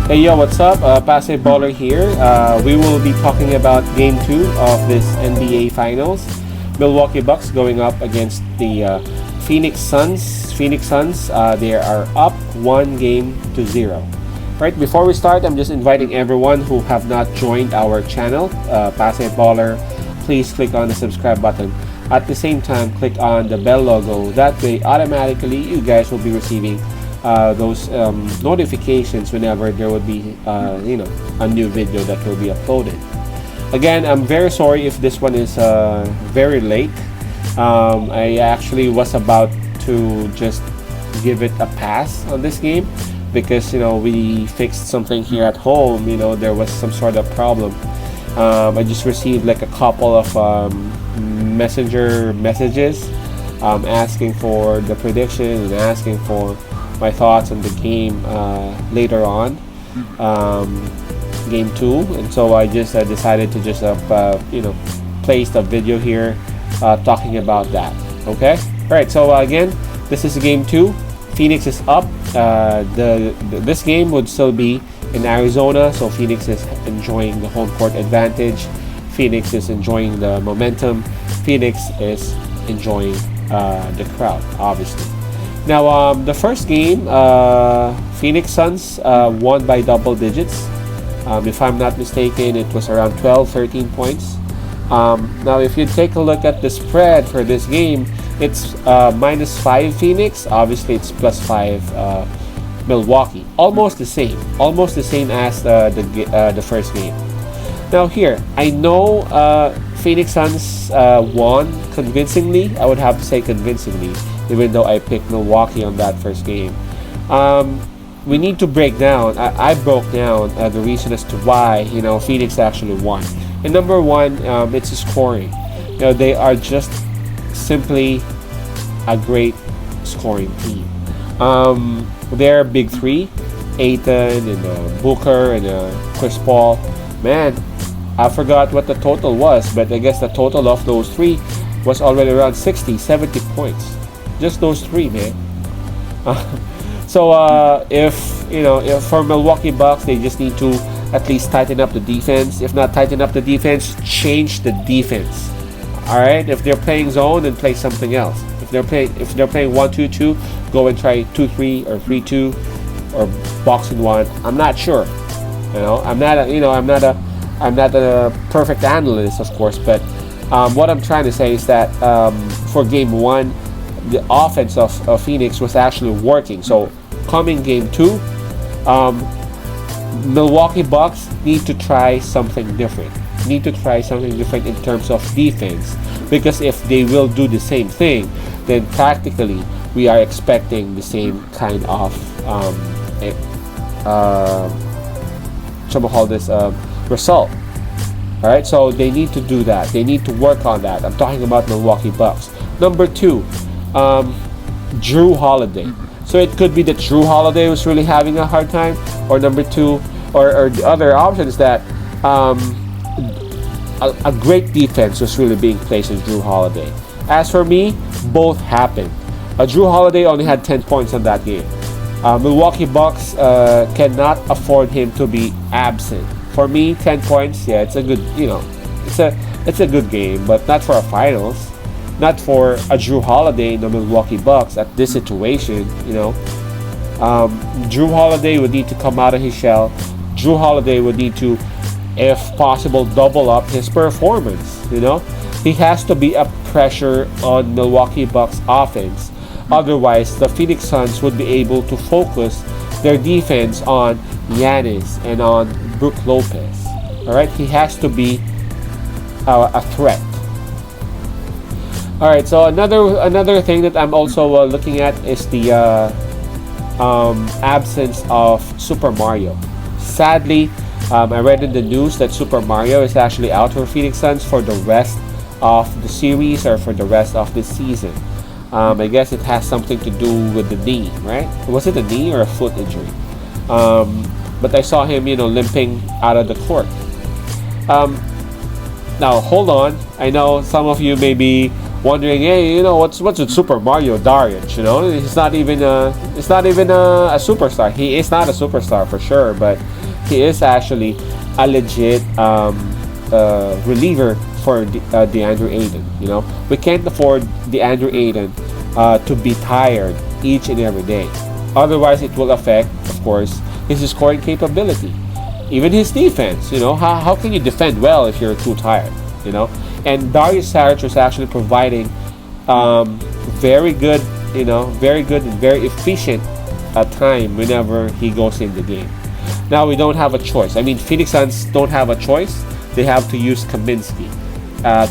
Hey yo, what's up? Passive Baller here. We will be talking about Game 2 of this NBA Finals. Milwaukee Bucks going up against the Phoenix Suns. They are up 1-0. Right, before we start, I'm just inviting everyone who have not joined our channel, Passive Baller. Please click on the subscribe button. At the same time, click on the bell logo. That way, automatically, you guys will be receiving those notifications whenever there would be a new video that will be uploaded. Again, I'm very sorry if this one is very late. I actually was about to just give it a pass on this game because we fixed something here at home. There was some sort of problem. I just received like a couple of messenger messages asking for the prediction and asking for my thoughts on the game later on, game 2, and so I just decided to just place the video here talking about that. Okay, all right. So again, this is game 2. Phoenix is up. This game would still be in Arizona, so Phoenix is enjoying the home court advantage. Phoenix is enjoying the momentum. Phoenix is enjoying the crowd, obviously. Now, the first game, Phoenix Suns won by double digits. If I'm not mistaken, it was around 12-13 points. Now, if you take a look at the spread for this game, it's -5 Phoenix. Obviously, it's +5 Milwaukee. Almost the same as the first game. Now here, I know Phoenix Suns won convincingly. I would have to say convincingly, even though I picked Milwaukee on that first game. We need to break down. I broke down the reason as to why Phoenix actually won. And number one, it's scoring. They are just simply a great scoring team. Their big three, Ayton and Booker and Chris Paul. Man, I forgot what the total was, but I guess the total of those three was already around 60-70 points. Just those three, man. So if for Milwaukee Bucks, they just need to at least tighten up the defense. If not tighten up the defense, change the defense. All right. If they're playing zone, then play something else. If they're playing 1-2-2, go and try 2-3 or 3-2 or box in one. I'm not sure. I'm not a perfect analyst, of course, but what I'm trying to say is that for game 1, the offense of Phoenix was actually working. So coming game 2, Milwaukee Bucks need to try something different. In terms of defense, because if they will do the same thing, then practically we are expecting the same kind of result. All right, so they need to do that. They need to work on that. I'm talking about Milwaukee Bucks. Number 2, Jrue Holiday. So it could be that Jrue Holiday was really having a hard time, or number 2, or the other option is that a great defense was really being placed on Jrue Holiday. As for me, both happened. Jrue Holiday only had 10 points on that game. Milwaukee Bucks cannot afford him to be absent. For me, 10 points, yeah, it's a good, it's a good game, but not for a finals, not for a Jrue Holiday in the Milwaukee Bucks at this situation. Jrue Holiday would need to come out of his shell. Jrue Holiday would need to, if possible, double up his performance. He has to be a pressure on Milwaukee Bucks offense. Otherwise, the Phoenix Suns would be able to focus their defense on Giannis and on Brook Lopez. All right, he has to be a threat. All right, so another thing that I'm also looking at is the absence of Super Mario. Sadly, I read in the news that Super Mario is actually out for Phoenix Suns for the rest of the series or for the rest of the season. I guess it has something to do with the knee, right? Was it a knee or a foot injury? But I saw him, limping out of the court. Now, hold on. I know some of you may be wondering, hey, what's with Super Mario Darich? He's not even a superstar. He is not a superstar for sure, but he is actually a legit reliever for DeAndre Ayton. You know, we can't afford DeAndre Ayton to be tired each and every day. Otherwise, it will affect, of course, his scoring capability, even his defense. You know, how can you defend well if you're too tired? You know, and Darius Saric was actually providing very good, very good and very efficient time whenever he goes in the game. Now we don't have a choice. I mean, Phoenix Suns don't have a choice. They have to use Kaminsky.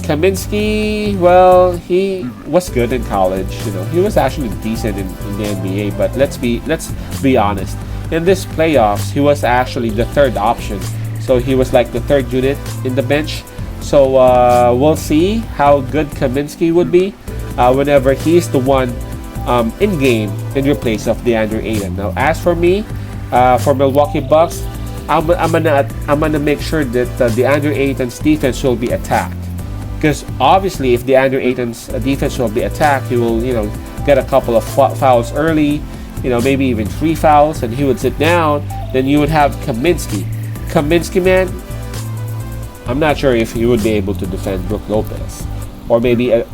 Kaminsky, well, he was good in college. You know, he was actually decent in the NBA. But let's be honest. In this playoffs, he was actually the third option. So he was like the third unit in the bench. So we'll see how good Kaminsky would be whenever he's the one in game in replace of DeAndre Ayton. Now, as for me, for Milwaukee Bucks, I'm gonna make sure that DeAndre Ayton's defense will be attacked. Because obviously, if DeAndre Ayton's defense will be attacked, he will, get a couple of fouls early, maybe even 3 fouls, and he would sit down. Then you would have Kaminsky. Kaminsky, man, I'm not sure if he would be able to defend Brook Lopez, or maybe a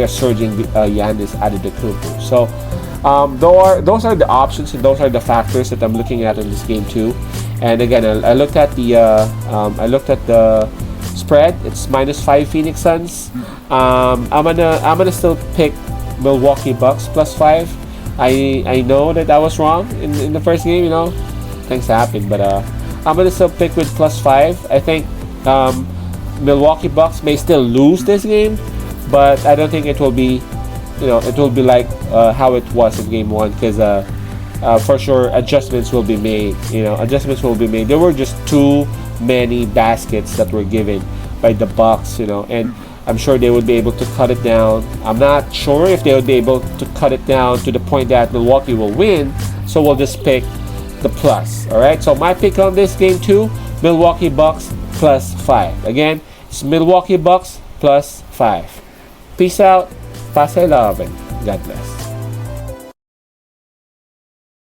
surging Giannis Antetokounmpo. So those are the options and those are the factors that I'm looking at in this game too. And again, I looked at the spread. It's -5 Phoenix Suns. I'm gonna still pick Milwaukee Bucks +5. I know that I was wrong in the first game. Things happen, but I'm gonna still pick with +5. I think Milwaukee Bucks may still lose this game, but I don't think it will be, it will be like how it was in game 1, because for sure adjustments will be made. There were just too many baskets that were given by the Bucks, and I'm sure they would be able to cut it down. I'm not sure if they would be able to cut it down to the point that Milwaukee will win, so we'll just pick the plus. All right, so my pick on this game too, Milwaukee Bucks +5. Again, it's Milwaukee Bucks +5. Peace out. Pasay love. God bless.